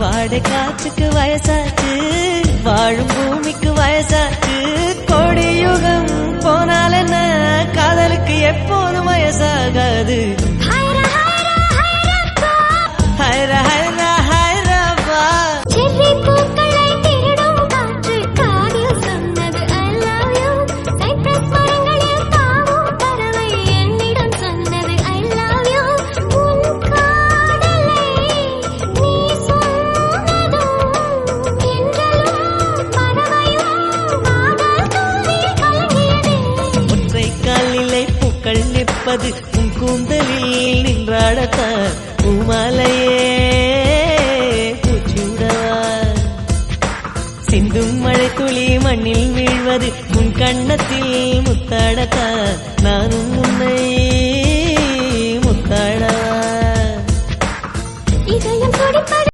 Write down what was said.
வாடை காற்றுக்கு வயசாச்சு, வாழும் பூமிக்கு வயசாச்சு. கோடியுகம் போனால் என்ன, காதலுக்கு எப்போதும் வயசாகாது. ஹைரா ஹைரா ஹைராபா. செர்ரி பூக்களை திருடும் காற்று காதில் சொன்னது I love you. சைப்ரஸ் மரங்களில் தாவும் பறவை என்னிடம் சொன்னது I love you. உன் காதலை நீ சொன்னதும் என்றலும் பறவையும் காதல் தூவில் கலங்கியதே. ஒற்றை காலிலே பூக்கள் நிற்பது உன் கூந்தலில் நின்றாடத்தான். பூமாலையே பூச்சூடவா, சிந்தும் மழை துளி மண்ணில் வீழ்வது உன் கண்ணத்தில் முத்தாடத்தான்.